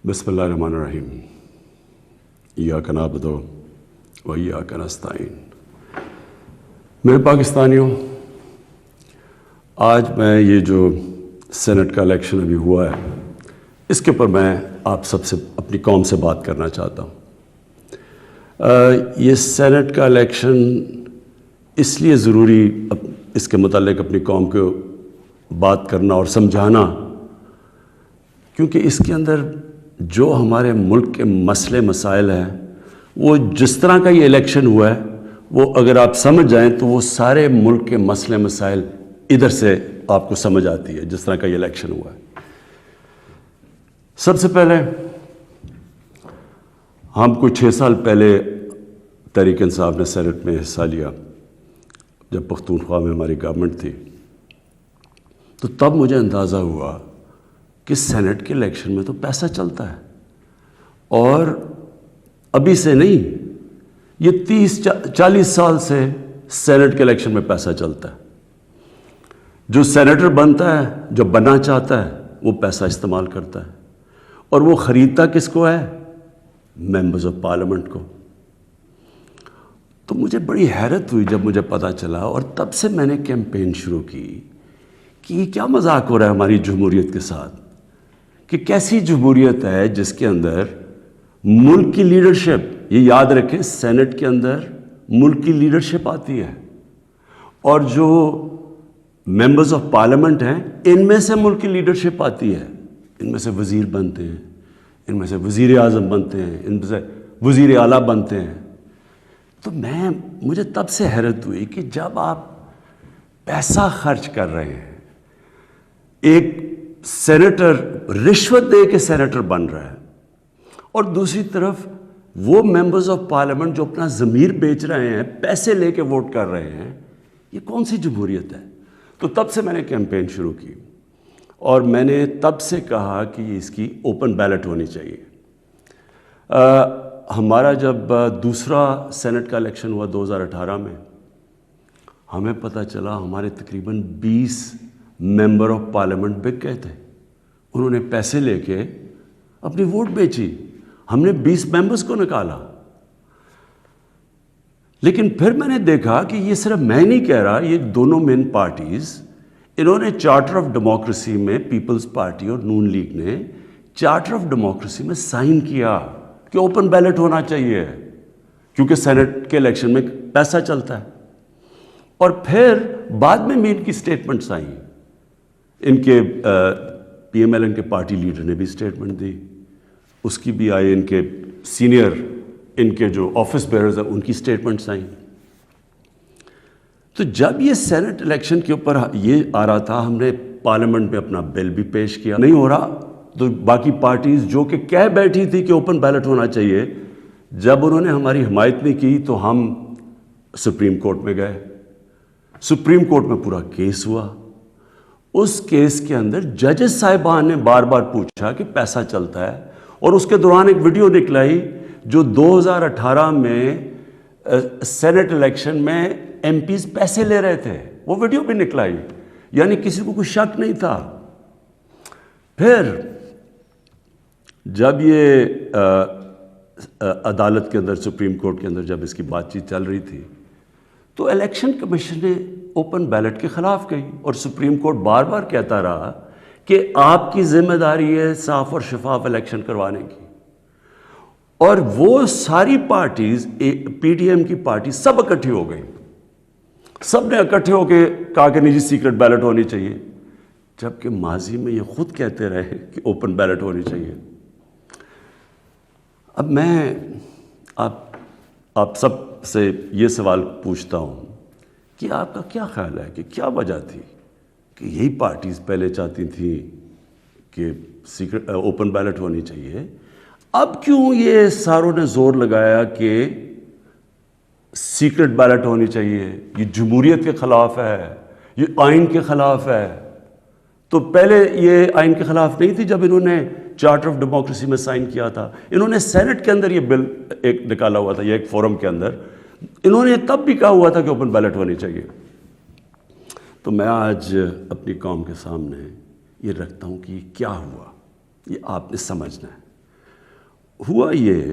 بسم اللہ الرحمن الرحیم ایاک نعبد و ایاک نستعین۔ میرے پاکستانیوں، آج میں یہ جو سینٹ کا الیکشن ابھی ہوا ہے اس کے اوپر میں آپ سب سے اپنی قوم سے بات کرنا چاہتا ہوں۔ یہ سینٹ کا الیکشن اس لیے ضروری اس کے متعلق اپنی قوم کو بات کرنا اور سمجھانا کیونکہ اس کے اندر جو ہمارے ملک کے مسئلے مسائل ہیں وہ جس طرح کا یہ الیکشن ہوا ہے وہ اگر آپ سمجھ جائیں تو وہ سارے ملک کے مسئلے مسائل ادھر سے آپ کو سمجھ آتی ہے جس طرح کا یہ الیکشن ہوا ہے۔ سب سے پہلے ہم کچھ 6 سال پہلے تحریک انصاف نے سینٹ میں حصہ لیا جب پختونخوا میں ہماری گورنمنٹ تھی، تو تب مجھے اندازہ ہوا کہ سینٹ کے الیکشن میں تو پیسہ چلتا ہے، اور ابھی سے نہیں، یہ 30-40 سال سے سینٹ کے الیکشن میں پیسہ چلتا ہے۔ جو سینیٹر بنتا ہے، جو بننا چاہتا ہے، وہ پیسہ استعمال کرتا ہے، اور وہ خریدتا کس کو ہے؟ ممبرز آف پارلیمنٹ کو۔ تو مجھے بڑی حیرت ہوئی جب مجھے پتہ چلا، اور تب سے میں نے کیمپین شروع کی کہ یہ کیا مذاق ہو رہا ہے ہماری جمہوریت کے ساتھ، کہ کیسی جمہوریت ہے جس کے اندر ملک کی لیڈرشپ، یہ یاد رکھیں سینٹ کے اندر ملک کی لیڈرشپ آتی ہے، اور جو ممبرز آف پارلیمنٹ ہیں ان میں سے ملک کی لیڈرشپ آتی ہے، ان میں سے وزیر بنتے ہیں، ان میں سے وزیر اعظم بنتے ہیں، ان میں سے وزیر اعلیٰ بنتے ہیں۔ تو مجھے تب سے حیرت ہوئی کہ جب آپ پیسہ خرچ کر رہے ہیں، ایک سینیٹر رشوت دے کے سینیٹر بن رہا ہے، اور دوسری طرف وہ ممبرز آف پارلیمنٹ جو اپنا ضمیر بیچ رہے ہیں، پیسے لے کے ووٹ کر رہے ہیں، یہ کون سی جمہوریت ہے؟ تو تب سے میں نے کیمپین شروع کی، اور میں نے تب سے کہا کہ اس کی اوپن بیلٹ ہونی چاہیے۔ ہمارا جب دوسرا سینٹ کا الیکشن ہوا 2018 میں، ہمیں پتہ چلا ہمارے تقریباً 20 ممبر آف پارلیمنٹ بک گئے تھے، انہوں نے پیسے لے کے اپنی ووٹ بیچی، ہم نے 20 ممبرز کو نکالا۔ لیکن پھر میں نے دیکھا کہ یہ صرف میں نہیں کہہ رہا، یہ دونوں مین پارٹیز، انہوں نے چارٹر آف ڈیموکریسی میں، پیپلز پارٹی اور نون لیگ نے چارٹر آف ڈیموکریسی میں سائن کیا کہ اوپن بیلٹ ہونا چاہیے کیونکہ سینٹ کے الیکشن میں پیسہ چلتا ہے۔ اور پھر بعد میں ان کی سٹیٹمنٹس آئیں، ان کے پی ایم ایل این کے پارٹی لیڈر نے بھی سٹیٹمنٹ دی، اس کی بھی آئی، ان کے سینئر، ان کے جو آفس بیئرز ہیں ان کی سٹیٹمنٹس آئیں۔ تو جب یہ سینٹ الیکشن کے اوپر یہ آ رہا تھا، ہم نے پارلیمنٹ میں اپنا بل بھی پیش کیا، نہیں ہو رہا تو باقی پارٹیز جو کہ کہہ بیٹھی تھی کہ اوپن بیلٹ ہونا چاہیے، جب انہوں نے ہماری حمایت نہیں کی تو ہم سپریم کورٹ میں گئے، سپریم کورٹ میں پورا کیس ہوا۔ اس کیس کے اندر ججز صاحبان نے بار بار پوچھا کہ پیسہ چلتا ہے، اور اس کے دوران ایک ویڈیو نکلائی جو 2018 میں سینٹ الیکشن میں ایم پیز پیسے لے رہے تھے، وہ ویڈیو بھی نکلائی، یعنی کسی کو کوئی شک نہیں تھا۔ پھر جب یہ عدالت کے اندر، سپریم کورٹ کے اندر جب اس کی بات چیت چل رہی تھی تو الیکشن کمیشن نے اوپن بیلٹ کے خلاف کہی، اور سپریم کورٹ بار بار کہتا رہا کہ آپ کی ذمہ داری ہے صاف اور شفاف الیکشن کروانے کی۔ اور وہ ساری پارٹیز، پی ڈی ایم کی پارٹی سب اکٹھی ہو گئی، سب نے اکٹھے ہو کے کہا کہ نہیں جی سیکرٹ بیلٹ ہونی چاہیے، جبکہ ماضی میں یہ خود کہتے رہے کہ اوپن بیلٹ ہونی چاہیے۔ اب میں آپ سب سے یہ سوال پوچھتا ہوں کہ آپ کا کیا خیال ہے کہ کیا وجہ تھی کہ یہی پارٹیز پہلے چاہتی تھیں کہ سیکرٹ اوپن بیلٹ ہونی چاہیے، اب کیوں یہ ساروں نے زور لگایا کہ سیکرٹ بیلٹ ہونی چاہیے؟ یہ جمہوریت کے خلاف ہے، یہ آئین کے خلاف ہے۔ تو پہلے یہ آئین کے خلاف نہیں تھی جب انہوں نے چارٹر آف ڈیموکریسی میں سائن کیا تھا، انہوں نے سینٹ کے اندر یہ بل ایک نکالا ہوا تھا، یہ ایک فورم کے اندر انہوں نے تب بھی کہا ہوا تھا کہ اوپن بیلٹ ہونی چاہیے۔ تو میں آج اپنی قوم کے سامنے یہ رکھتا ہوں کہ یہ کیا ہوا، یہ آپ نے سمجھنا ہے۔ ہوا یہ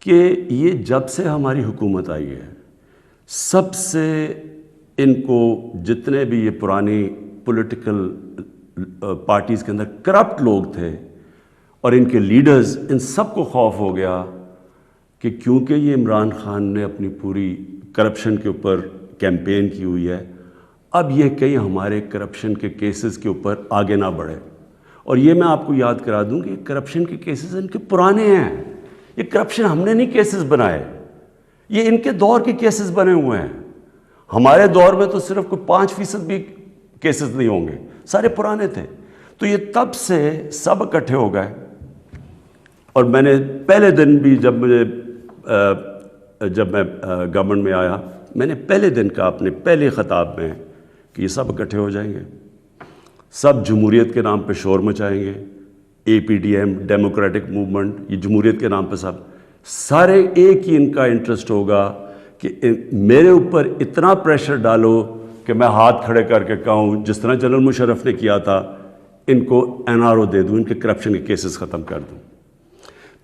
کہ یہ جب سے ہماری حکومت آئی ہے سب سے ان کو جتنے بھی یہ پرانی پولیٹیکل پارٹیز کے اندر کرپٹ لوگ تھے اور ان کے لیڈرز، ان سب کو خوف ہو گیا کہ کیونکہ یہ عمران خان نے اپنی پوری کرپشن کے اوپر کیمپین کی ہوئی ہے، اب یہ کہیں ہمارے کرپشن کے کیسز کے اوپر آگے نہ بڑھے۔ اور یہ میں آپ کو یاد کرا دوں کہ کرپشن کے کیسز ان کے پرانے ہیں، یہ کرپشن ہم نے نہیں کیسز بنائے، یہ ان کے دور کے کیسز بنے ہوئے ہیں۔ ہمارے دور میں تو صرف کوئی 5% بھی کیسز نہیں ہوں گے، سارے پرانے تھے۔ تو یہ تب سے سب اکٹھے ہو گئے، اور میں نے پہلے دن بھی جب میں گورنمنٹ میں آیا، میں نے پہلے دن کہا اپنے پہلے خطاب میں کہ یہ سب اکٹھے ہو جائیں گے، سب جمہوریت کے نام پہ شور مچائیں گے، APDM ڈیموکریٹک موومنٹ، یہ جمہوریت کے نام پہ سارے ایک ہی ان کا انٹرسٹ ہوگا کہ میرے اوپر اتنا پریشر ڈالو کہ میں ہاتھ کھڑے کر کے کہوں جس طرح جنرل مشرف نے کیا تھا، ان کو NRO دے دوں، ان کے کرپشن کے کیسز ختم کر دوں۔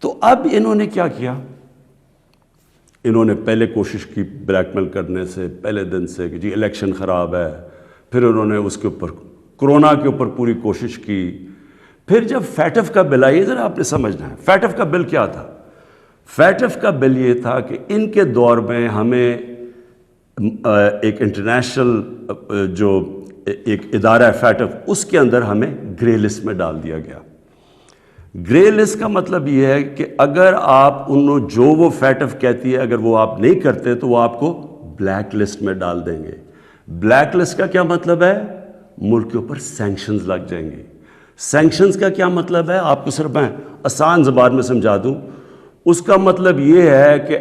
تو اب انہوں نے کیا کیا؟ انہوں نے پہلے کوشش کی بلیک میل کرنے سے پہلے دن سے کہ جی الیکشن خراب ہے، پھر انہوں نے اس کے اوپر کرونا کے اوپر پوری کوشش کی۔ پھر جب فیٹف کا بل آئی، ذرا آپ نے سمجھنا ہے فیٹف کا بل کیا تھا۔ فیٹف کا بل یہ تھا کہ ان کے دور میں ہمیں ایک انٹرنیشنل جو ایک ادارہ ہے فیٹف، اس کے اندر ہمیں گرے لسٹ میں ڈال دیا گیا۔ گرے لسٹ کا مطلب یہ ہے کہ اگر آپ جو وہ فیٹف کہتی ہے اگر وہ آپ نہیں کرتے تو وہ آپ کو بلیک لسٹ میں ڈال دیں گے۔ بلیک لسٹ کا کیا مطلب ہے؟ ملک کے اوپر سینکشنز لگ جائیں گے۔ سینکشنز کا کیا مطلب ہے؟ آپ کو صرف میں آسان زبان میں سمجھا دوں، اس کا مطلب یہ ہے کہ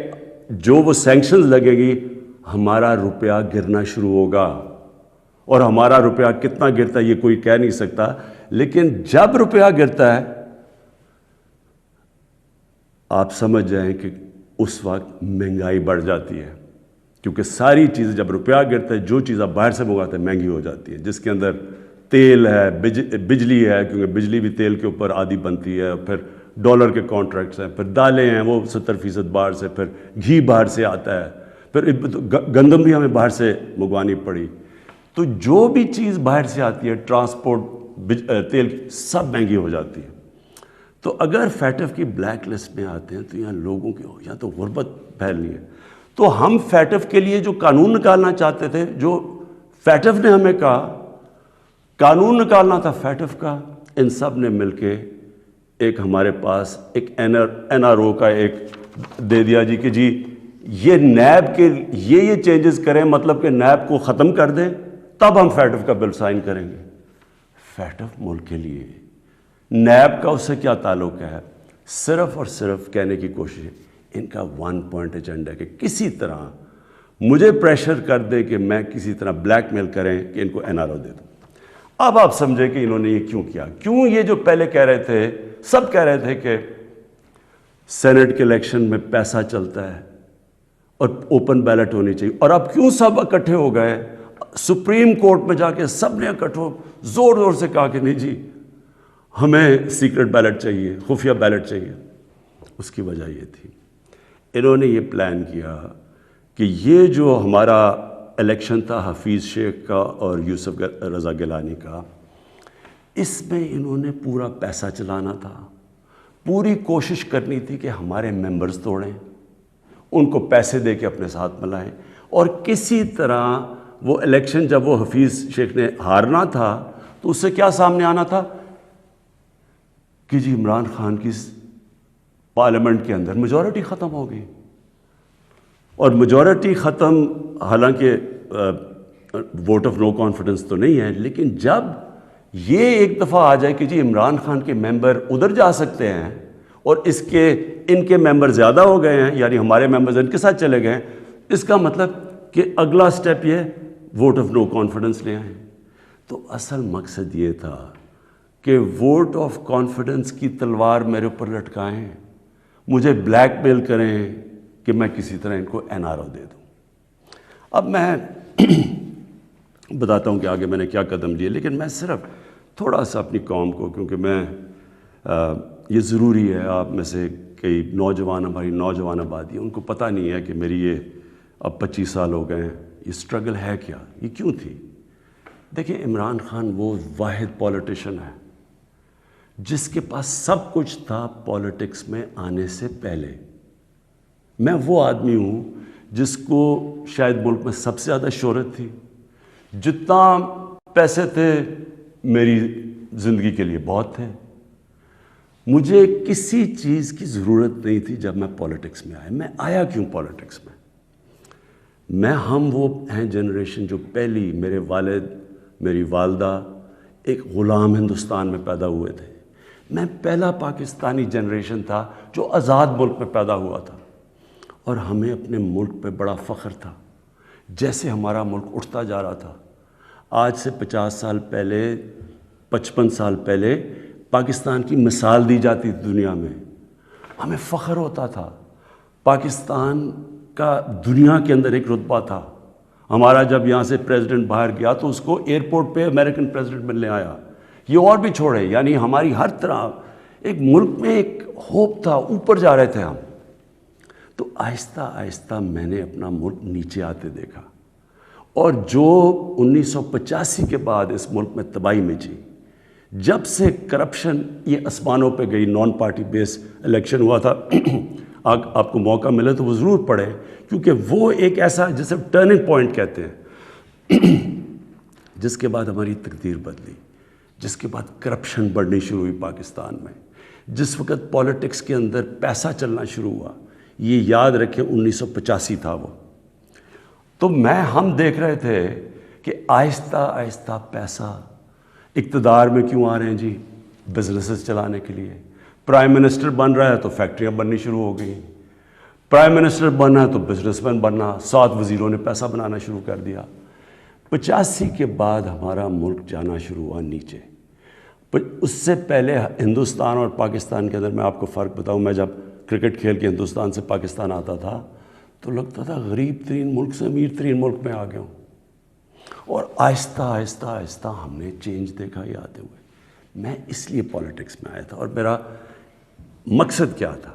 جو وہ سینکشنز لگے گی ہمارا روپیہ گرنا شروع ہوگا، اور ہمارا روپیہ کتنا گرتا ہے یہ کوئی کہہ نہیں سکتا، لیکن جب روپیہ گرتا ہے آپ سمجھ جائیں کہ اس وقت مہنگائی بڑھ جاتی ہے، کیونکہ ساری چیزیں جب روپیہ گرتا ہے جو چیز آپ باہر سے منگاتے ہیں مہنگی ہو جاتی ہے، جس کے اندر تیل ہے، بجلی ہے، کیونکہ بجلی بھی تیل کے اوپر آدھی بنتی ہے، پھر ڈالر کے کانٹریکٹس ہیں، پھر دالیں ہیں وہ 70% باہر سے، پھر گھی باہر سے آتا ہے، پھر گندم بھی ہمیں باہر سے منگوانی پڑی۔ تو جو بھی چیز باہر سے آتی ہے، ٹرانسپورٹ، تیل، سب مہنگی ہو جاتی ہے۔ تو اگر فیٹف کی بلیک لسٹ میں آتے ہیں تو یہاں لوگوں کی یا تو غربت پھیلنی ہے۔ تو ہم فیٹف کے لیے جو قانون نکالنا چاہتے تھے، جو فیٹف نے ہمیں کہا قانون نکالنا تھا فیٹف کا، ان سب نے مل کے ایک ہمارے پاس ایک NRO کا ایک دے دیا جی کہ جی یہ نیب کے یہ چینجز کریں، مطلب کہ نیب کو ختم کر دیں، تب ہم فیٹف کا بل سائن کریں گے۔ فیٹف ملک کے لیے، نیب کا اس سے کیا تعلق ہے؟ صرف اور صرف کہنے کی کوشش ہے، ان کا 1 پوائنٹ ایجنڈا ہے کہ کسی طرح مجھے پریشر کر دے کہ میں کسی طرح بلیک میل کریں کہ ان کو NRO دے دوں۔ اب آپ سمجھیں کہ انہوں نے یہ کیوں کیا؟ کیوں یہ جو پہلے کہہ رہے تھے، سب کہہ رہے تھے کہ سینٹ کے الیکشن میں پیسہ چلتا ہے اور اوپن بیلٹ ہونی چاہیے، اور اب کیوں سب اکٹھے ہو گئے؟ سپریم کورٹ میں جا کے سب نے اکٹھے زور زور سے کہا کہ نہیں جی ہمیں سیکرٹ بیلٹ چاہیے، خفیہ بیلٹ چاہیے۔ اس کی وجہ یہ تھی، انہوں نے یہ پلان کیا کہ یہ جو ہمارا الیکشن تھا حفیظ شیخ کا اور یوسف رضا گیلانی کا، اس میں انہوں نے پورا پیسہ چلانا تھا، پوری کوشش کرنی تھی کہ ہمارے ممبرز توڑیں، ان کو پیسے دے کے اپنے ساتھ ملائیں، اور کسی طرح وہ الیکشن جب وہ حفیظ شیخ نے ہارنا تھا تو اس سے کیا سامنے آنا تھا کہ جی عمران خان کی پارلیمنٹ کے اندر میجورٹی ختم ہو گئی، اور میجورٹی ختم حالانکہ ووٹ آف نو کانفیڈنس تو نہیں ہے، لیکن جب یہ ایک دفعہ آ جائے کہ جی عمران خان کے ممبر ادھر جا سکتے ہیں اور ان کے ممبر زیادہ ہو گئے ہیں، یعنی ہمارے ممبرز ان کے ساتھ چلے گئے ہیں، اس کا مطلب کہ اگلا سٹیپ یہ ووٹ آف نو کانفیڈنس لے آئیں۔ تو اصل مقصد یہ تھا کہ ووٹ آف کانفیڈنس کی تلوار میرے اوپر لٹکائیں، مجھے بلیک میل کریں کہ میں کسی طرح ان کو NRO دے دوں۔ اب میں بتاتا ہوں کہ آگے میں نے کیا قدم لیے، لیکن میں صرف تھوڑا سا اپنی قوم کو، کیونکہ میں یہ ضروری ہے، آپ میں سے کئی نوجوان، ہماری نوجوان آبادی، ان کو پتہ نہیں ہے کہ میری یہ اب 25 سال ہو گئے ہیں، یہ اسٹرگل ہے کیا، یہ کیوں تھی۔ دیکھیں، عمران خان وہ واحد پولیٹیشین ہے جس کے پاس سب کچھ تھا پولیٹکس میں آنے سے پہلے۔ میں وہ آدمی ہوں جس کو شاید ملک میں سب سے زیادہ شہرت تھی، جتنا پیسے تھے میری زندگی کے لیے بہت تھے، مجھے کسی چیز کی ضرورت نہیں تھی جب میں پولیٹکس میں آیا۔ میں آیا کیوں پولیٹکس میں ہم وہ ہیں جنریشن جو پہلی، میرے والد، میری والدہ ایک غلام ہندوستان میں پیدا ہوئے تھے۔ میں پہلا پاکستانی جنریشن تھا جو آزاد ملک میں پیدا ہوا تھا، اور ہمیں اپنے ملک پہ بڑا فخر تھا۔ جیسے ہمارا ملک اٹھتا جا رہا تھا، آج سے 50 سال پہلے، 55 سال پہلے پاکستان کی مثال دی جاتی تھی دنیا میں، ہمیں فخر ہوتا تھا۔ پاکستان کا دنیا کے اندر ایک رتبہ تھا۔ ہمارا جب یہاں سے پریزیڈنٹ باہر گیا تو اس کو ایئرپورٹ پہ امریکن پریزیڈنٹ ملنے آیا۔ یہ اور بھی چھوڑے، یعنی ہماری ہر طرح ایک ملک میں ایک ہوپ تھا، اوپر جا رہے تھے ہم۔ تو آہستہ آہستہ میں نے اپنا ملک نیچے آتے دیکھا، اور جو 1985 کے بعد اس ملک میں تباہی مچی، جب سے کرپشن یہ آسمانوں پہ گئی، نان پارٹی بیس الیکشن ہوا تھا، آپ کو موقع ملے تو وہ ضرور پڑھیں، کیونکہ وہ ایک ایسا جسے ٹرننگ پوائنٹ کہتے ہیں، جس کے بعد ہماری تقدیر بدلی، جس کے بعد کرپشن بڑھنی شروع ہوئی پاکستان میں، جس وقت پولیٹکس کے اندر پیسہ چلنا شروع ہوا۔ یہ یاد رکھیں 1985 تھا وہ۔ تو ہم دیکھ رہے تھے کہ آہستہ آہستہ پیسہ اقتدار میں کیوں آ رہے ہیں جی؟ بزنسز چلانے کے لیے۔ پرائم منسٹر بن رہا ہے تو فیکٹریاں بننی شروع ہو گئیں، پرائم منسٹر بننا ہے تو بزنس مین بننا، 7 وزیروں نے پیسہ بنانا شروع کر دیا۔ 85 کے بعد ہمارا ملک جانا شروع ہوا نیچے۔ اس سے پہلے ہندوستان اور پاکستان کے اندر میں آپ کو فرق بتاؤں، میں جب کرکٹ کھیل کے ہندوستان سے پاکستان آتا تھا تو لگتا تھا غریب ترین ملک سے امیر ترین ملک میں آ گیا ہوں، اور آہستہ آہستہ آہستہ ہم نے چینج دیکھا یہ آتے ہوئے۔ میں اس لیے پولیٹکس میں آیا تھا، اور میرا مقصد کیا تھا؟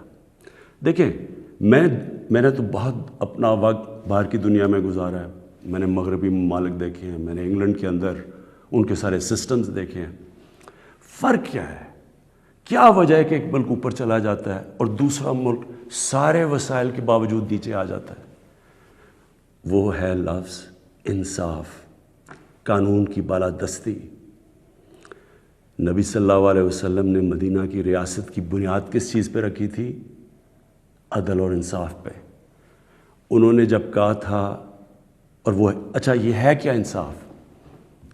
دیکھیں، میں نے تو بہت اپنا وقت باہر کی دنیا میں گزارا ہے۔ میں نے مغربی ممالک دیکھے ہیں، میں نے انگلینڈ کے اندر ان کے سارے سسٹمز دیکھے ہیں۔ فرق کیا ہے؟ کیا وجہ ہے کہ ایک ملک اوپر چلا جاتا ہے اور دوسرا ملک سارے وسائل کے باوجود نیچے آ جاتا ہے؟ وہ ہے لفظ انصاف، قانون کی بالادستی۔ نبی صلی اللہ علیہ وسلم نے مدینہ کی ریاست کی بنیاد کس چیز پہ رکھی تھی؟ عدل اور انصاف پہ۔ انہوں نے جب کہا تھا، اور وہ اچھا یہ ہے کیا انصاف؟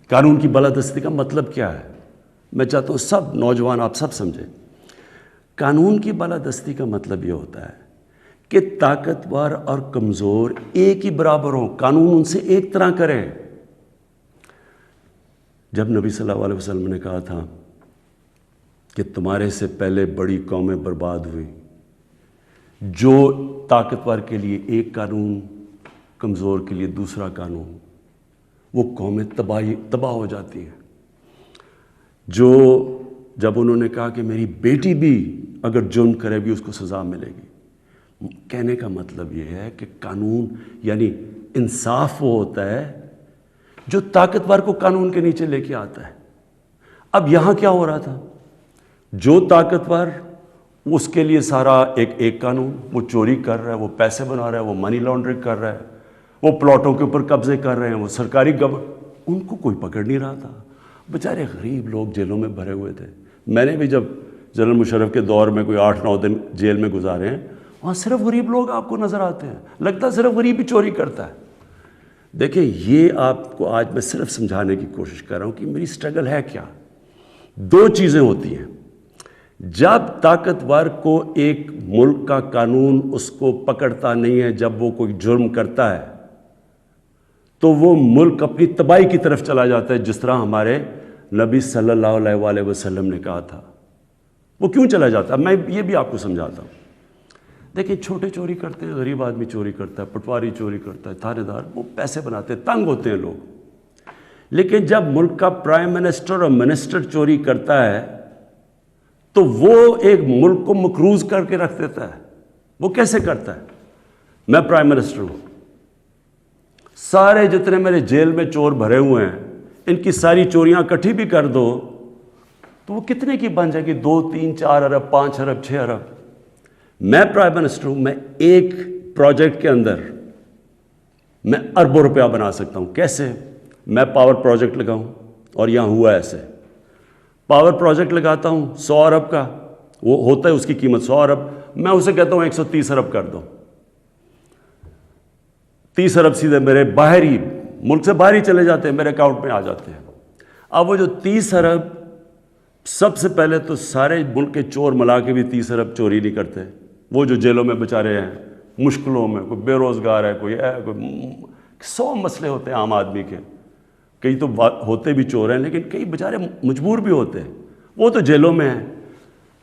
قانون کی بالادستی کا مطلب کیا ہے؟ میں چاہتا ہوں سب نوجوان آپ سب سمجھیں۔ قانون کی بالادستی کا مطلب یہ ہوتا ہے کہ طاقتور اور کمزور ایک ہی برابر ہوں، قانون ان سے ایک طرح کرے۔ جب نبی صلی اللہ علیہ وسلم نے کہا تھا کہ تمہارے سے پہلے بڑی قومیں برباد ہوئی، جو طاقتور کے لیے ایک قانون، کمزور کے لیے دوسرا قانون، وہ قومیں تباہ ہو جاتی ہیں۔ جب انہوں نے کہا کہ میری بیٹی بھی اگر جرم کرے بھی اس کو سزا ملے گی، کہنے کا مطلب یہ ہے کہ قانون یعنی انصاف وہ ہوتا ہے جو طاقتور کو قانون کے نیچے لے کے آتا ہے۔ اب یہاں کیا ہو رہا تھا؟ جو طاقتور، اس کے لیے سارا ایک قانون، وہ چوری کر رہا ہے، وہ پیسے بنا رہا ہے، وہ منی لانڈرنگ کر رہا ہے، وہ پلاٹوں کے اوپر قبضے کر رہے ہیں، وہ سرکاری ان کو کوئی پکڑ نہیں رہا تھا۔ بیچارے غریب لوگ جیلوں میں بھرے ہوئے تھے۔ میں نے بھی جب جنرل مشرف کے دور میں کوئی 8-9 دن جیل میں گزارے ہیں، وہاں صرف غریب لوگ آپ کو نظر آتے ہیں، لگتا ہے صرف غریب ہی چوری کرتا ہے۔ دیکھیں، یہ آپ کو آج میں صرف سمجھانے کی کوشش کر رہا ہوں کہ میری سٹرگل ہے کیا۔ 2 چیزیں ہوتی ہیں، جب طاقتور کو ایک ملک کا قانون اس کو پکڑتا نہیں ہے، جب وہ کوئی جرم کرتا ہے تو وہ ملک اپنی تباہی کی طرف چلا جاتا ہے، جس طرح ہمارے نبی صلی اللہ علیہ وآلہ وسلم نے کہا تھا۔ وہ کیوں چلا جاتا ہے؟ میں یہ بھی آپ کو سمجھاتا ہوں۔ دیکھیں، چھوٹے چوری کرتے ہیں، غریب آدمی چوری کرتا ہے، پٹواری چوری کرتا ہے، تھانے دار، وہ پیسے بناتے ہیں، تنگ ہوتے ہیں لوگ۔ لیکن جب ملک کا پرائم منسٹر اور منسٹر چوری کرتا ہے تو وہ ایک ملک کو مقروض کر کے رکھ دیتا ہے. وہ کیسے کرتا ہے؟ میں پرائم منسٹر ہوں، سارے جتنے میرے جیل میں چور بھرے ہوئے ہیں ان کی ساری چوریاں اکٹھی بھی کر دو تو وہ کتنے کی بن جائے گی؟ 2 3 4 ارب 5 ارب 6 ارب. میں پرائم منسٹر ہوں، میں ایک پروجیکٹ کے اندر میں اربوں روپیہ بنا سکتا ہوں. کیسے؟ میں پاور پروجیکٹ لگاؤں، اور یہاں ہوا ایسے، پاور پروجیکٹ لگاتا ہوں 100 ارب کا، وہ ہوتا ہے اس کی قیمت 100 ارب، میں اسے کہتا ہوں 130 ارب کر دو. 30 ارب سیدھے میرے باہر ہی، ملک سے باہر ہی چلے جاتے ہیں، میرے اکاؤنٹ میں آ جاتے ہیں. اب وہ جو 30 ارب، سب سے پہلے تو سارے ملک کے چور ملا کے بھی 30 ارب چوری نہیں کرتے. وہ جو جیلوں میں بیچارے ہیں، مشکلوں میں، کوئی بے روزگار ہے، کوئی 100 مسئلے ہوتے ہیں عام آدمی کے. کئی تو ہوتے بھی چور ہیں لیکن کئی بیچارے مجبور بھی ہوتے ہیں، وہ تو جیلوں میں ہیں.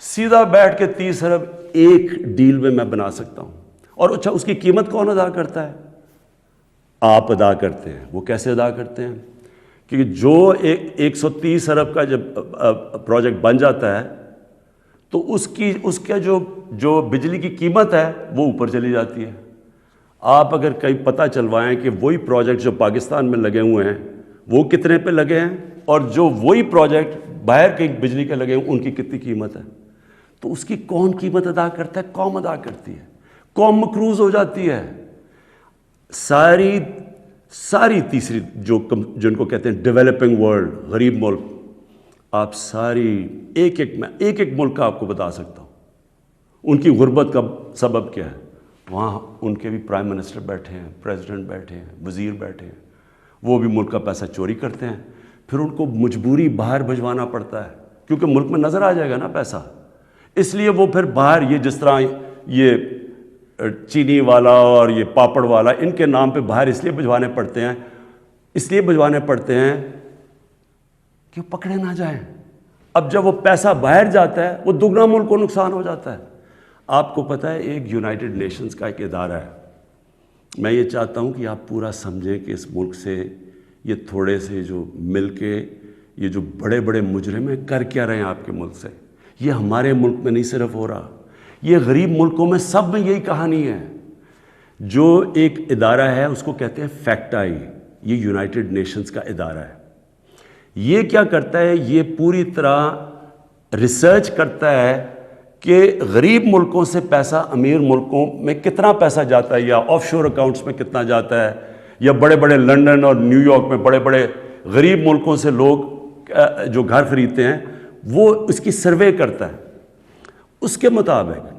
سیدھا بیٹھ کے 30 ارب ایک ڈیل میں بنا سکتا ہوں. اور اچھا، اس کی قیمت کون ادا کرتا ہے؟ آپ ادا کرتے ہیں. وہ کیسے ادا کرتے ہیں؟ کیونکہ جو 130 ارب کا جب پروجیکٹ بن جاتا ہے تو اس کا جو بجلی کی قیمت ہے وہ اوپر چلی جاتی ہے. آپ اگر کہیں پتہ چلوائیں کہ وہی پروجیکٹ جو پاکستان میں لگے ہوئے ہیں وہ کتنے پہ لگے ہیں اور جو وہی پروجیکٹ باہر کے بجلی کے لگے ہیں ان کی کتنی قیمت ہے، تو اس کی کون قیمت ادا کرتا ہے؟ قوم ادا کرتی ہے. قوم مقروض ہو جاتی ہے. ساری تیسری جن کو کہتے ہیں ڈیولپنگ ورلڈ، غریب ملک، آپ ساری ایک ایک ملک کا آپ کو بتا سکتا ہوں ان کی غربت کا سبب کیا ہے. وہاں ان کے بھی پرائم منسٹر بیٹھے ہیں، پریزیڈنٹ بیٹھے ہیں، وزیر بیٹھے ہیں، وہ بھی ملک کا پیسہ چوری کرتے ہیں. پھر ان کو مجبوری باہر بھجوانا پڑتا ہے کیونکہ ملک میں نظر آ جائے گا نا پیسہ، اس لیے وہ پھر باہر، یہ جس طرح یہ چینی والا اور یہ پاپڑ والا، ان کے نام پہ باہر اس لیے بھجوانے پڑتے ہیں کہ وہ پکڑے نہ جائیں. اب جب وہ پیسہ باہر جاتا ہے وہ دگنا ملک کو نقصان ہو جاتا ہے. آپ کو پتہ ہے ایک یونائٹڈ نیشنز کا ایک ادارہ ہے، میں یہ چاہتا ہوں کہ آپ پورا سمجھیں کہ اس ملک سے یہ تھوڑے سے جو مل کے یہ جو بڑے بڑے مجرم ہیں کر کیا رہے ہیں آپ کے ملک سے. یہ ہمارے ملک میں نہیں صرف ہو رہا، یہ غریب ملکوں میں سب میں یہی کہانی ہے. جو ایک ادارہ ہے اس کو کہتے ہیں فیکٹ آئی، یہ یونائٹڈ نیشنز کا ادارہ ہے. یہ کیا کرتا ہے؟ یہ پوری طرح ریسرچ کرتا ہے کہ غریب ملکوں سے پیسہ امیر ملکوں میں کتنا پیسہ جاتا ہے، یا آف شور اکاؤنٹس میں کتنا جاتا ہے، یا بڑے بڑے لنڈن اور نیو یارک میں بڑے بڑے غریب ملکوں سے لوگ جو گھر خریدتے ہیں وہ اس کی سروے کرتا ہے. اس کے مطابق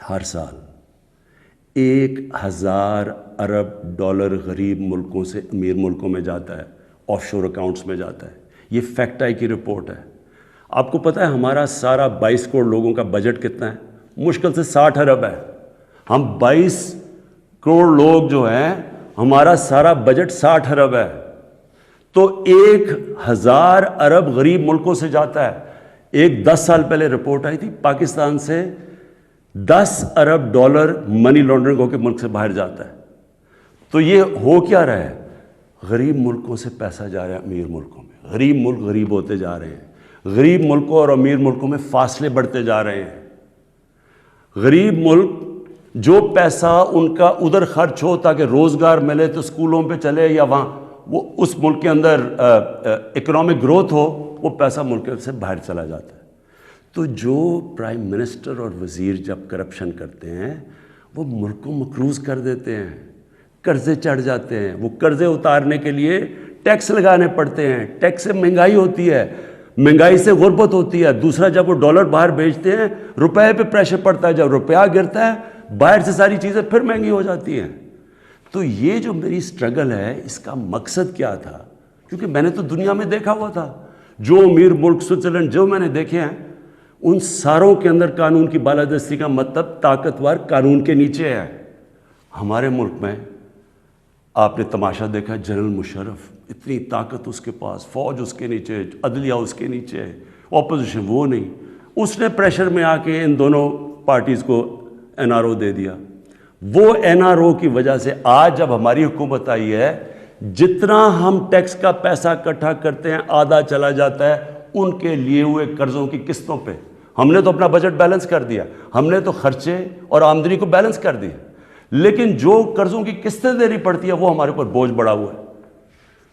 ہر سال 1000 ارب ڈالر غریب ملکوں سے امیر ملکوں میں جاتا ہے، آف شور اکاؤنٹس میں جاتا ہے. یہ فیکٹ آئی کی رپورٹ ہے. آپ کو پتہ ہے ہمارا سارا 22 کروڑ لوگوں کا بجٹ کتنا ہے؟ مشکل سے 60 ارب ہے. ہم 22 کروڑ لوگ جو ہیں، ہمارا سارا بجٹ 60 ارب ہے. تو 1000 ارب غریب ملکوں سے جاتا ہے. ایک 10 سال پہلے رپورٹ آئی تھی، پاکستان سے 10 ارب ڈالر منی لانڈرنگ ہو کے ملک سے باہر جاتا ہے. تو یہ ہو کیا رہا ہے؟ غریب ملکوں سے پیسہ جا رہا ہے امیر ملکوں میں، غریب ملک غریب ہوتے جا رہے ہیں، غریب ملکوں اور امیر ملکوں میں فاصلے بڑھتے جا رہے ہیں. غریب ملک جو پیسہ ان کا ادھر خرچ ہو تاکہ روزگار ملے تو اسکولوں پہ چلے، یا وہاں وہ اس ملک کے اندر اکنامک گروتھ ہو، وہ پیسہ ملک سے باہر چلا جاتا ہے. تو جو پرائم منسٹر اور وزیر جب کرپشن کرتے ہیں وہ ملک کو مقروض کر دیتے ہیں، قرضے چڑھ جاتے ہیں. وہ قرضے اتارنے کے لیے ٹیکس لگانے پڑتے ہیں. ٹیکس سے مہنگائی ہوتی ہے، مہنگائی سے غربت ہوتی ہے. دوسرا، جب وہ ڈالر باہر بھیجتے ہیں روپے پہ پریشر پڑتا ہے، جب روپیہ گرتا ہے باہر سے ساری چیزیں پھر مہنگی ہو جاتی ہیں. تو یہ جو میری سٹرگل ہے اس کا مقصد کیا تھا؟ کیونکہ میں نے تو دنیا میں دیکھا ہوا تھا، جو امیر ملک سوئٹزرلینڈ جو میں نے دیکھے ہیں ان ساروں کے اندر قانون کی بالادستی کا مطلب طاقتور قانون کے نیچے ہے. ہمارے ملک میں آپ نے تماشا دیکھا، جنرل مشرف اتنی طاقت اس کے پاس، فوج اس کے نیچے، عدلیہ اس کے نیچے، اپوزیشن وہ نہیں. اس نے پریشر میں آ کے ان دونوں پارٹیز کو NRO دے دیا. وہ NRO کی وجہ سے آج جب ہماری حکومت آئی ہے، جتنا ہم ٹیکس کا پیسہ اکٹھا کرتے ہیں آدھا چلا جاتا ہے ان کے لیے ہوئے قرضوں کی قسطوں پہ. ہم نے تو اپنا بجٹ بیلنس کر دیا, ہم نے تو خرچے اور آمدنی کو بیلنس کر دیا, لیکن جو قرضوں کی قسطیں دینی پڑتی ہے وہ ہمارے اوپر بوجھ بڑا ہوا ہے.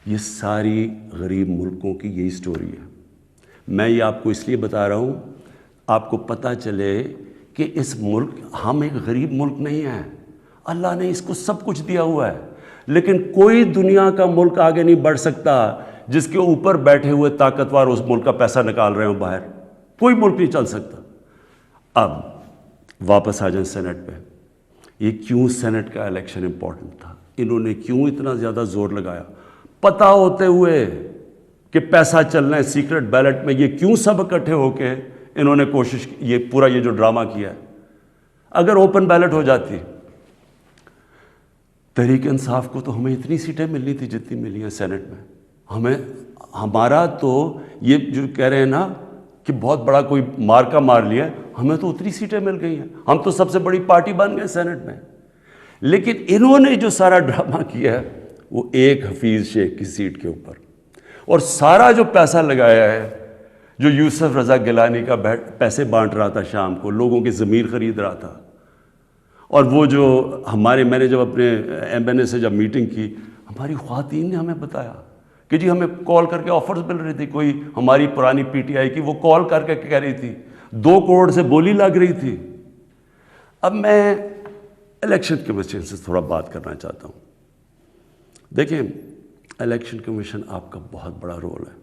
یہ ساری غریب ملکوں کی یہی سٹوری ہے. میں یہ آپ کو اس لیے بتا رہا ہوں, آپ کو پتہ چلے کہ اس ملک, ہم ایک غریب ملک نہیں ہیں, اللہ نے اس کو سب کچھ دیا ہوا ہے, لیکن کوئی دنیا کا ملک آگے نہیں بڑھ سکتا جس کے اوپر بیٹھے ہوئے طاقتور اس ملک کا پیسہ نکال رہے ہوں باہر. کوئی ملک نہیں چل سکتا. اب واپس آ جائیں سینٹ پہ. یہ کیوں سینٹ کا الیکشن امپورٹنٹ تھا, انہوں نے کیوں اتنا زیادہ زور لگایا, پتہ ہوتے ہوئے کہ پیسہ چلنا ہے سیکرٹ بیلٹ میں, یہ کیوں سب اکٹھے ہو کے انہوں نے کوشش کی, یہ پورا یہ جو ڈرامہ کیا ہے. اگر اوپن بیلٹ ہو جاتی, تحریک انصاف کو تو ہمیں اتنی سیٹیں ملنی تھی جتنی ملی ہیں سینٹ میں. ہمارا تو یہ جو کہہ رہے ہیں نا کہ بہت بڑا کوئی مارکا مار لیا, ہمیں تو اتنی سیٹیں مل گئی ہیں, ہم تو سب سے بڑی پارٹی بن گئے سینٹ میں. لیکن انہوں نے جو سارا ڈرامہ کیا ہے وہ ایک حفیظ شیخ کی سیٹ کے اوپر, اور سارا جو پیسہ لگایا ہے, جو یوسف رضا گیلانی کا پیسے بانٹ رہا تھا شام کو, لوگوں کی ضمیر خرید رہا تھا. اور وہ جو میں نے جب اپنے ایم این اے سے جب میٹنگ کی, ہماری خواتین نے ہمیں بتایا کہ جی ہمیں کال کر کے آفرز مل رہی تھی. کوئی ہماری پرانی پی ٹی آئی کی وہ کال کر کے کہہ رہی تھی 2 کروڑ سے بولی لگ رہی تھی. اب میں الیکشن کمیشن سے تھوڑا بات کرنا چاہتا ہوں. دیکھیں, الیکشن کمیشن آپ کا بہت بڑا رول ہے.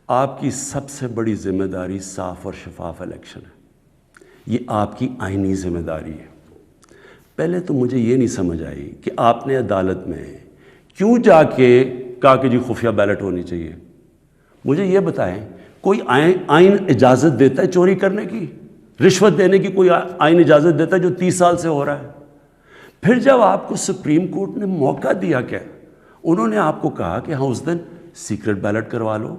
آپ کی سب سے بڑی ذمہ داری صاف اور شفاف الیکشن ہے. یہ آپ کی آئینی ذمہ داری ہے. پہلے تو مجھے یہ نہیں سمجھ آئی کہ آپ نے عدالت میں کیوں جا کے کہا کہ جی خفیہ بیلٹ ہونی چاہیے. مجھے یہ بتائیں, کوئی آئین اجازت دیتا ہے چوری کرنے کی, رشوت دینے کی کوئی آئین اجازت دیتا ہے جو 30 سال سے ہو رہا ہے؟ پھر جب آپ کو سپریم کورٹ نے موقع دیا, کیا انہوں نے آپ کو کہا کہ ہاں اس دن سیکرٹ بیلٹ کروا لو,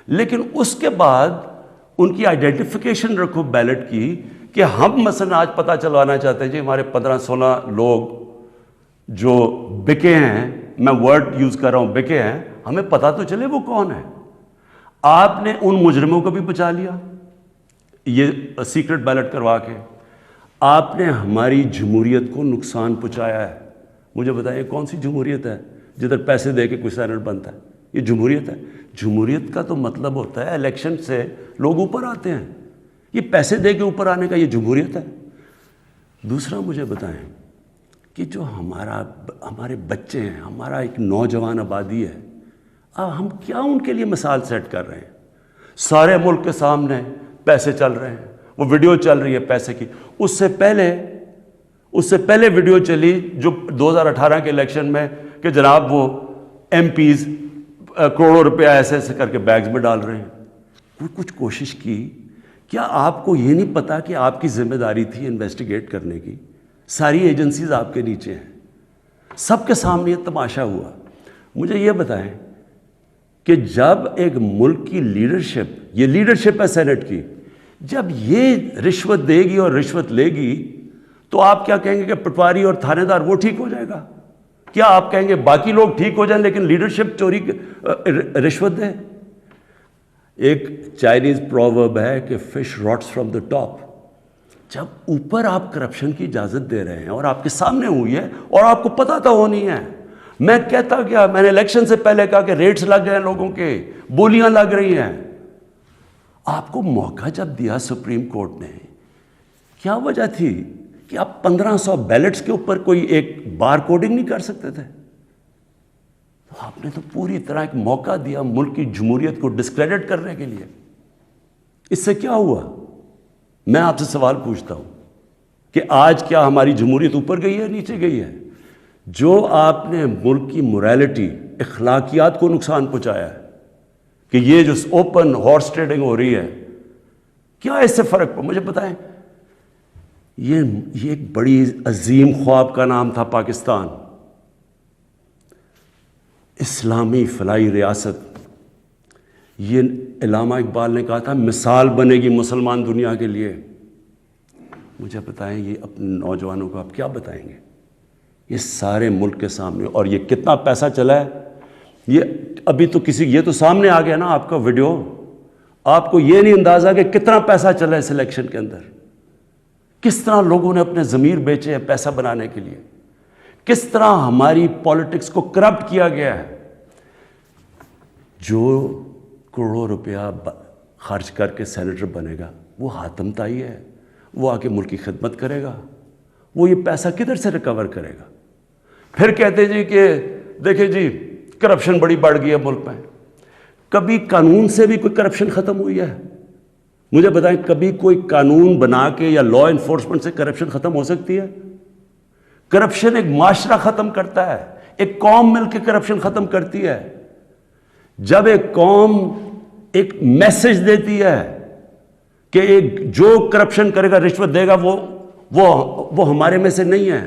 لیکن اس کے بعد ان کی آئیڈینٹیفیکیشن رکھو بیلٹ کی کہ ہم مثلا آج پتہ چلوانا چاہتے ہیں جی ہمارے 15-16 لوگ جو بکے ہیں, میں ورڈ یوز کر رہا ہوں بکے ہیں, ہمیں پتہ تو چلے وہ کون ہے. آپ نے ان مجرموں کو بھی بچا لیا یہ سیکرٹ بیلٹ کروا کے. آپ نے ہماری جمہوریت کو نقصان پہنچایا ہے. مجھے بتائیے کون سی جمہوریت ہے جدھر پیسے دے کے کوئی سینٹ بنتا ہے؟ یہ جمہوریت ہے؟ جمہوریت کا تو مطلب ہوتا ہے الیکشن سے لوگ اوپر آتے ہیں. یہ پیسے دے کے اوپر آنے کا یہ جمہوریت ہے؟ دوسرا مجھے بتائیں کہ جو ہمارے بچے ہیں, ہمارا ایک نوجوان آبادی ہے, اب ہم کیا ان کے لیے مثال سیٹ کر رہے ہیں؟ سارے ملک کے سامنے پیسے چل رہے ہیں, وہ ویڈیو چل رہی ہے پیسے کی. اس سے پہلے ویڈیو چلی جو 2018 کے الیکشن میں کہ جناب وہ ایم پیز کروڑوں روپیہ ایسے کر کے بیگز میں ڈال رہے ہیں. کوئی کچھ کوشش کی؟ کیا آپ کو یہ نہیں پتا کہ آپ کی ذمہ داری تھی انویسٹیگیٹ کرنے کی؟ ساری ایجنسیز آپ کے نیچے ہیں, سب کے سامنے یہ تماشا ہوا. مجھے یہ بتائیں کہ جب ایک ملک کی لیڈرشپ, یہ لیڈرشپ ہے سینٹ کی, جب یہ رشوت دے گی اور رشوت لے گی تو آپ کیا کہیں گے کہ پٹواری اور تھانے دار وہ ٹھیک ہو جائے گا؟ کیا آپ کہیں گے باقی لوگ ٹھیک ہو جائیں لیکن لیڈرشپ چوری رشوت دے؟ ایک چائنیز پروورب ہے کہ fish rots from the top. جب اوپر آپ کرپشن کی اجازت دے رہے ہیں اور آپ کے سامنے ہوئی ہے اور آپ کو پتہ تو ہونی ہے. میں کہتا کیا, میں نے الیکشن سے پہلے کہا کہ ریٹس لگ گئے ہیں لوگوں کے, بولیاں لگ رہی ہیں. آپ کو موقع جب دیا سپریم کورٹ نے, کیا وجہ تھی کہ آپ 1500 بیلٹس کے اوپر کوئی ایک بار کوڈنگ نہیں کر سکتے تھے؟ تو آپ نے تو پوری طرح ایک موقع دیا ملک کی جمہوریت کو ڈسکریڈٹ کرنے کے لیے. اس سے کیا ہوا؟ میں آپ سے سوال پوچھتا ہوں کہ آج کیا ہماری جمہوریت اوپر گئی ہے نیچے گئی ہے؟ جو آپ نے ملک کی موریلٹی, اخلاقیات کو نقصان پہنچایا ہے کہ یہ جو اوپن ہارس ٹریڈنگ ہو رہی ہے, کیا اس سے فرق پڑا؟ مجھے بتائیں. یہ ایک بڑی عظیم خواب کا نام تھا پاکستان, اسلامی فلاحی ریاست. یہ علامہ اقبال نے کہا تھا مثال بنے گی مسلمان دنیا کے لیے. مجھے بتائیں یہ اپنے نوجوانوں کو آپ کیا بتائیں گے؟ یہ سارے ملک کے سامنے, اور یہ کتنا پیسہ چلا ہے, یہ ابھی تو یہ تو سامنے آ گیا نا آپ کا ویڈیو. آپ کو یہ نہیں اندازہ کہ کتنا پیسہ چلا اس الیکشن کے اندر، کس طرح لوگوں نے اپنے ضمیر بیچے ہیں پیسہ بنانے کے لیے، کس طرح ہماری پالیٹکس کو کرپٹ کیا گیا ہے۔ جو کروڑوں روپیہ خرچ کر کے سینیٹر بنے گا وہ حاتم طائی ہے، وہ آ کے ملک کی خدمت کرے گا، وہ یہ پیسہ کدھر سے ریکور کرے گا؟ پھر کہتے جی کہ دیکھیں جی کرپشن بڑی بڑھ گئی ہے ملک میں۔ کبھی قانون سے بھی کوئی کرپشن ختم ہوئی ہے؟ مجھے بتائیں، کبھی کوئی قانون بنا کے یا لا انفورسمنٹ سے کرپشن ختم ہو سکتی ہے؟ کرپشن ایک معاشرہ ختم کرتا ہے، ایک قوم مل کے کرپشن ختم کرتی ہے۔ جب ایک قوم ایک میسج دیتی ہے کہ جو کرپشن کرے گا، رشوت دے گا، وہ ہمارے میں سے نہیں ہے،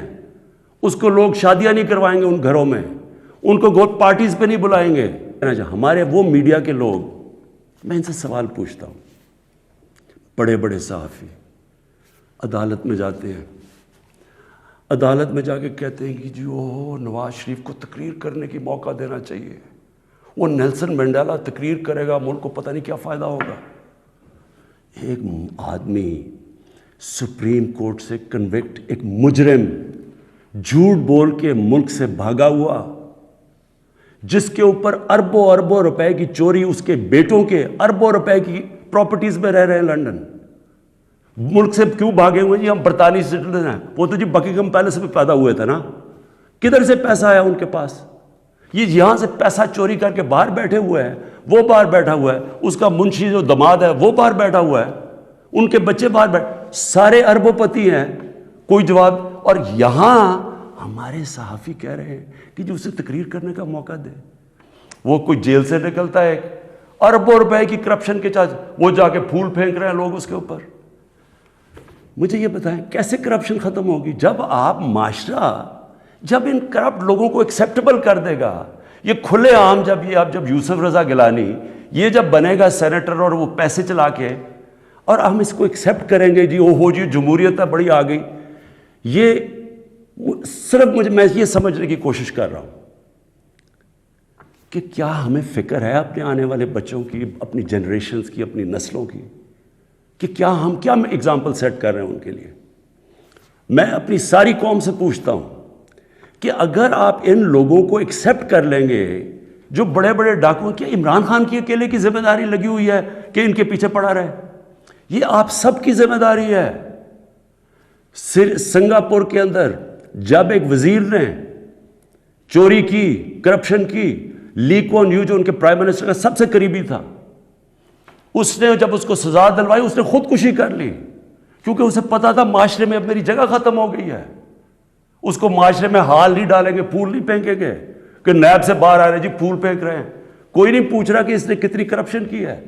اس کو لوگ شادیاں نہیں کروائیں گے ان گھروں میں، ان کو گوٹ پارٹیز پہ نہیں بلائیں گے۔ ہمارے وہ میڈیا کے لوگ، میں ان سے سوال پوچھتا ہوں، بڑے بڑے صحافی عدالت میں جاتے ہیں، عدالت میں جا کے کہتے ہیں کہ جی وہ نواز شریف کو تقریر کرنے کی موقع دینا چاہیے، وہ نیلسن منڈیلا تقریر کرے گا، ملک کو پتہ نہیں کیا فائدہ ہوگا۔ ایک آدمی سپریم کورٹ سے کنوکٹ، ایک مجرم جھوٹ بول کے ملک سے بھاگا ہوا، جس کے اوپر اربوں اربوں روپے کی چوری، اس کے بیٹوں کے اربوں روپے کی پراپرٹیز میں رہ رہے ہیں لنڈن، ملک سے کیوں بھاگے ہوئے؟ جی ہم برطانوی سٹیزن ہیں۔ وہ تو جی بکنگھم پیلس میں پیدا ہوئے تھے نا، کدھر سے پیسہ آیا ان کے پاس؟ یہ یہاں سے پیسہ چوری کر کے باہر بیٹھے ہوئے ہیں، وہ باہر بیٹھا ہوا ہے، اس کا منشی جو دماد ہے وہ باہر بیٹھا ہوا ہے، ان کے بچے باہر بیٹھے، سارے اربوں پتی ہیں، کوئی جواب۔ اور یہاں ہمارے صحافی کہہ رہے ہیں کہ جو اسے تقریر کرنے کا موقع دے، وہ کوئی جیل سے نکلتا ہے اربوں روپے کی کرپشن کے چارج، وہ جا کے پھول پھینک رہے ہیں لوگ اس کے اوپر۔ مجھے یہ بتائیں کیسے کرپشن ختم ہوگی؟ جب آپ معاشرہ، جب ان کرپٹ لوگوں کو ایکسیپٹیبل کر دے گا، یہ کھلے عام، جب یوسف رضا گیلانی یہ جب بنے گا سینیٹر اور وہ پیسے چلا کے، اور ہم اس کو ایکسیپٹ کریں گے، جی او ہو جی جمہوریت ہے بڑی آ گئی، یہ صرف میں یہ سمجھنے کی کوشش کر رہا ہوں کہ کیا ہمیں فکر ہے اپنے آنے والے بچوں کی، اپنی جنریشنز کی، اپنی نسلوں کی، کہ کیا ہم ایگزامپل سیٹ کر رہے ہیں ان کے لیے؟ میں اپنی ساری قوم سے پوچھتا ہوں کہ اگر آپ ان لوگوں کو ایکسیپٹ کر لیں گے جو بڑے بڑے ڈاکو، کیا عمران خان کی اکیلے کی ذمہ داری لگی ہوئی ہے کہ ان کے پیچھے پڑا رہے؟ یہ آپ سب کی ذمہ داری ہے۔ سنگاپور کے اندر جب ایک وزیر نے چوری کی، کرپشن کی، لی کوان یو جو ان کے پرائم منسٹر کا سب سے قریبی تھا، اس نے جب اس کو سزا دلوائی، اس نے خودکشی کر لی، کیونکہ اسے پتا تھا معاشرے میں اب میری جگہ ختم ہو گئی ہے۔ اس کو معاشرے میں ہال نہیں ڈالیں گے، پھول نہیں پھینکیں گے کہ نیب سے باہر آ رہے جی پھول پھینک رہے ہیں، کوئی نہیں پوچھ رہا کہ اس نے کتنی کرپشن کی ہے۔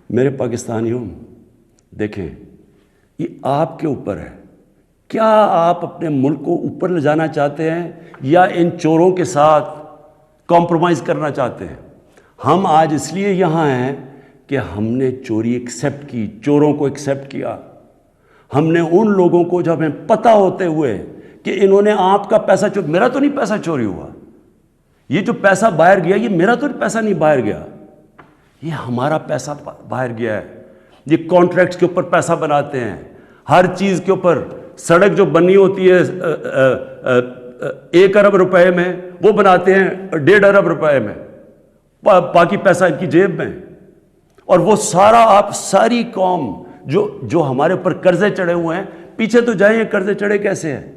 میرے پاکستانیوں، دیکھیں یہ آپ کے اوپر ہے، کیا آپ اپنے ملک کو اوپر لے جانا چاہتے ہیں یا ان چوروں کے ساتھ کمپرومائز کرنا چاہتے ہیں؟ ہم آج اس لیے یہاں ہیں کہ ہم نے چوری ایکسیپٹ کی، چوروں کو ایکسیپٹ کیا۔ ہم نے ان لوگوں کو، جب ہمیں پتہ ہوتے ہوئے کہ انہوں نے آپ کا پیسہ میرا تو نہیں پیسہ چوری ہوا، یہ جو پیسہ باہر گیا یہ میرا تو پیسہ نہیں باہر گیا، یہ ہمارا پیسہ باہر گیا ہے۔ یہ کانٹریکٹس کے اوپر پیسہ بناتے ہیں، ہر چیز کے اوپر، سڑک جو بنی ہوتی ہے 1 ارب روپے میں، وہ بناتے ہیں 1.5 ارب روپے میں، باقی پیسہ ان کی جیب میں۔ اور وہ سارا، آپ ساری قوم جو ہمارے اوپر قرضے چڑھے ہوئے ہیں، پیچھے تو جائیں، قرضے چڑھے کیسے ہیں؟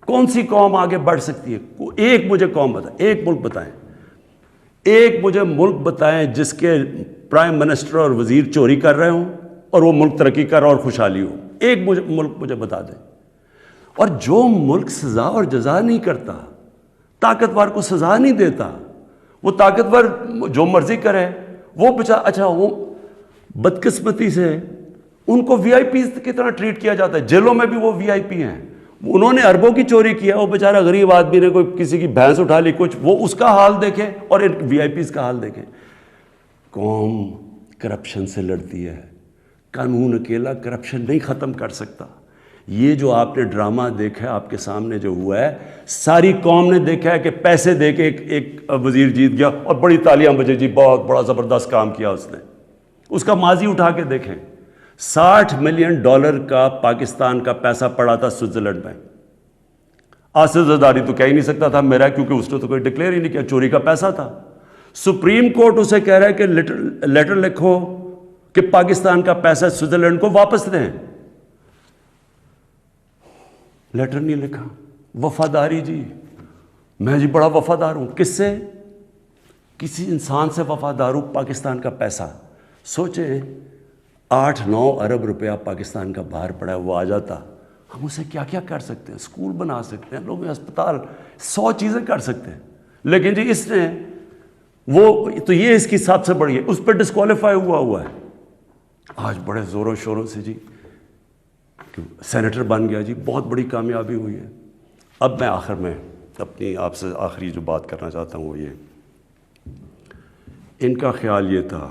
کون سی قوم آگے بڑھ سکتی ہے؟ ایک مجھے قوم بتائیں، ایک ملک بتائیں، ایک مجھے ملک بتائیں جس کے پرائم منسٹر اور وزیر چوری کر رہے ہوں اور وہ ملک ترقی کر رہا اور خوشحالی ہو۔ ایک ملک مجھے بتا دیں۔ اور جو ملک سزا اور جزا نہیں کرتا، طاقتور کو سزا نہیں دیتا، وہ طاقتور جو مرضی کرے، وہ اچھا وہ بدقسمتی سے ان کو وی آئی پیز کی طرح ٹریٹ کیا جاتا ہے، جیلوں میں بھی وہ وی آئی پی ہیں۔ انہوں نے اربوں کی چوری کیا، وہ بیچارہ غریب آدمی نے کوئی کسی کی بھینس اٹھا لی کچھ، وہ اس کا حال دیکھیں اور ان وی آئی پیز کا حال دیکھیں۔ قوم کرپشن سے لڑتی ہے، قانون اکیلا کرپشن نہیں ختم کر سکتا۔ یہ جو آپ نے ڈرامہ دیکھا ہے آپ کے سامنے جو ہوا ہے، ساری قوم نے دیکھا ہے کہ پیسے دے کے ایک وزیر جیت گیا اور بڑی تالیاں بجے، جی بہت بڑا زبردست کام کیا اس نے. اس کا ماضی اٹھا کے دیکھیں. $60 ملین کا پاکستان کا پیسہ پڑا تھا سوئٹزرلینڈ میں. آصف زرداری تو کہہ ہی نہیں سکتا تھا میرا، کیونکہ اس نے تو کوئی ڈکلیئر ہی نہیں کیا، چوری کا پیسہ تھا. سپریم کورٹ اسے کہہ رہا ہے کہ لیٹر لکھو کہ پاکستان کا پیسہ سوئٹزرلینڈ کو واپس دیں. لیٹر نہیں لکھا. وفاداری جی، میں جی بڑا وفادار ہوں. کس سے؟ کسی انسان سے وفادار ہوں. پاکستان کا پیسہ سوچیں، 8-9 ارب روپیہ پاکستان کا باہر پڑا ہے، وہ آ جاتا، ہم اسے کیا کیا کر سکتے ہیں. اسکول بنا سکتے ہیں، لوگ ہسپتال، 100 چیزیں کر سکتے ہیں. لیکن جی اس نے وہ تو یہ اس کی سب سے بڑی ہے، اس پہ ڈسکوالیفائی ہوا ہے. آج بڑے زوروں شوروں سے جی سینیٹر بن گیا، جی بہت بڑی کامیابی ہوئی ہے. اب میں آخر میں اپنی آپ سے آخری جو بات کرنا چاہتا ہوں وہ یہ، ان کا خیال یہ تھا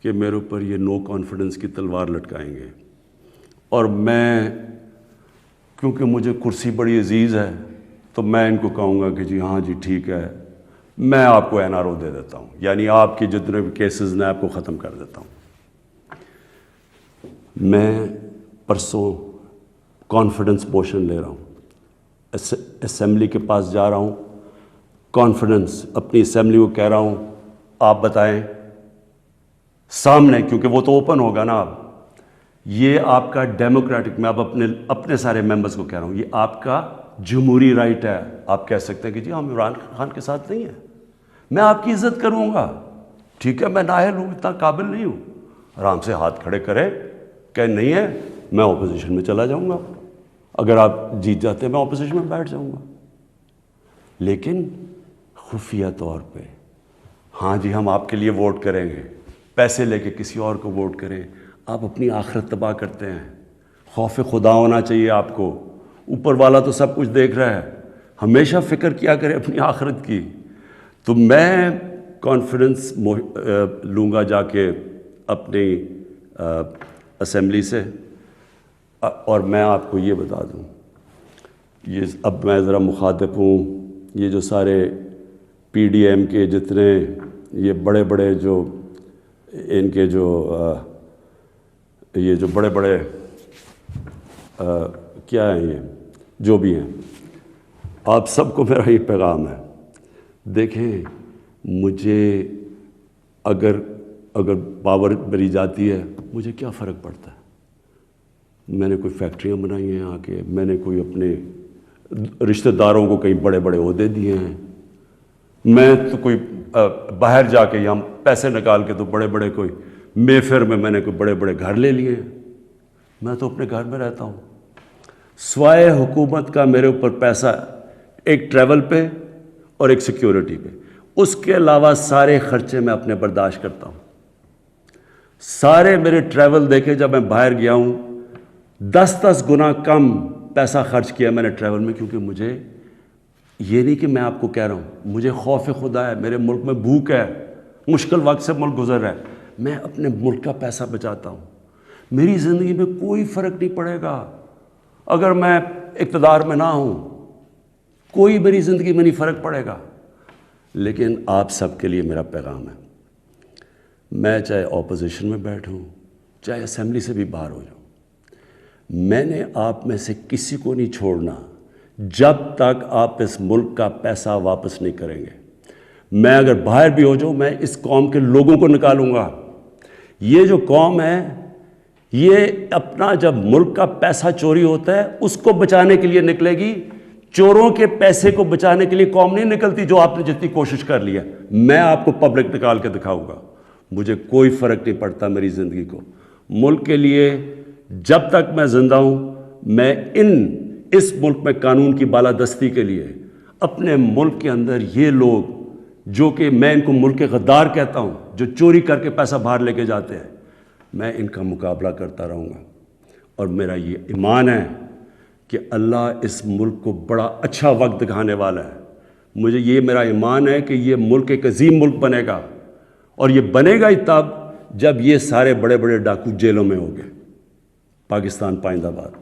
کہ میرے اوپر یہ نو کانفیڈنس کی تلوار لٹکائیں گے، اور میں کیونکہ مجھے کرسی بڑی عزیز ہے تو میں ان کو کہوں گا کہ جی ہاں جی ٹھیک ہے، میں آپ کو NRO دے دیتا ہوں، یعنی آپ کی جتنے بھی کیسز نے آپ کو ختم کر دیتا ہوں. میں پرسوں کانفیڈنس موشن لے رہا ہوں، اسمبلی کے پاس جا رہا ہوں، کانفیڈنس اپنی اسمبلی کو کہہ رہا ہوں آپ بتائیں سامنے، کیونکہ وہ تو اوپن ہوگا نا. اب یہ آپ کا ڈیموکریٹک، میں اب اپنے سارے ممبرز کو کہہ رہا ہوں، یہ آپ کا جمہوری رائٹ ہے. آپ کہہ سکتے ہیں کہ جی ہم عمران خان کے ساتھ نہیں ہیں، میں آپ کی عزت کروں گا، ٹھیک ہے، میں نااہل ہوں، اتنا قابل نہیں ہوں. آرام سے ہاتھ کھڑے کریں کہ نہیں ہے، میں اپوزیشن میں چلا جاؤں گا، اگر آپ جیت جاتے ہیں میں اپوزیشن میں بیٹھ جاؤں گا. لیکن خفیہ طور پہ ہاں جی ہم آپ کے لیے ووٹ کریں گے، پیسے لے کے کسی اور کو ووٹ کریں. آپ اپنی آخرت تباہ کرتے ہیں. خوف خدا ہونا چاہیے آپ کو. اوپر والا تو سب کچھ دیکھ رہا ہے، ہمیشہ فکر کیا کرے اپنی آخرت کی. تو میں کانفیڈنس لوں گا جا کے اپنی اسمبلی سے. اور میں آپ کو یہ بتا دوں، یہ اب میں ذرا مخاطب ہوں، یہ جو سارے PDM کے جتنے یہ بڑے بڑے جو ان کے جو یہ جو بڑے بڑے کیا ہیں، یہ جو بھی ہیں، آپ سب کو میرا یہ پیغام ہے. دیکھیں مجھے اگر پاور مری جاتی ہے مجھے کیا فرق پڑتا ہے. میں نے کوئی فیکٹریاں بنائی ہیں آ کے، میں نے کوئی اپنے رشتہ داروں کو کئی بڑے بڑے عہدے دیے ہیں، میں تو کوئی باہر جا کے یہاں پیسے نکال کے تو بڑے بڑے کوئی مے فیئر میں نے کوئی بڑے بڑے گھر لے لیے ہیں. میں تو اپنے گھر میں رہتا ہوں. سوائے حکومت کا میرے اوپر پیسہ ایک ٹریول پہ اور ایک سیکیورٹی پہ، اس کے علاوہ سارے خرچے میں اپنے برداشت کرتا ہوں. سارے میرے ٹریول دیکھے، جب میں باہر گیا ہوں 10 گنا کم پیسہ خرچ کیا میں نے ٹریول میں، کیونکہ مجھے یہ نہیں کہ میں آپ کو کہہ رہا ہوں، مجھے خوف خدا ہے. میرے ملک میں بھوک ہے، مشکل وقت سے ملک گزر رہا ہے، میں اپنے ملک کا پیسہ بچاتا ہوں. میری زندگی میں کوئی فرق نہیں پڑے گا اگر میں اقتدار میں نہ ہوں، کوئی میری زندگی میں نہیں فرق پڑے گا. لیکن آپ سب کے لیے میرا پیغام ہے، میں چاہے اپوزیشن میں بیٹھوں چاہے اسمبلی سے بھی باہر ہو جاؤں، میں نے آپ میں سے کسی کو نہیں چھوڑنا جب تک آپ اس ملک کا پیسہ واپس نہیں کریں گے. میں اگر باہر بھی ہو جاؤں، میں اس قوم کے لوگوں کو نکالوں گا. یہ جو قوم ہے یہ اپنا جب ملک کا پیسہ چوری ہوتا ہے اس کو بچانے کے لیے نکلے گی. چوروں کے پیسے کو بچانے کے لیے قوم نہیں نکلتی جو آپ نے جتنی کوشش کر لی ہے. میں آپ کو پبلک نکال کے دکھاؤں گا، مجھے کوئی فرق نہیں پڑتا میری زندگی کو. ملک کے لیے جب تک میں زندہ ہوں، میں اس ملک میں قانون کی بالادستی کے لیے اپنے ملک کے اندر یہ لوگ جو کہ میں ان کو ملک کے غدار کہتا ہوں، جو چوری کر کے پیسہ باہر لے کے جاتے ہیں، میں ان کا مقابلہ کرتا رہوں گا. اور میرا یہ ایمان ہے کہ اللہ اس ملک کو بڑا اچھا وقت دکھانے والا ہے. مجھے یہ میرا ایمان ہے کہ یہ ملک ایک عظیم ملک بنے گا، اور یہ بنے گا ہی تب جب یہ سارے بڑے بڑے ڈاکو جیلوں میں ہوں گے. پاکستان پائندہ باد.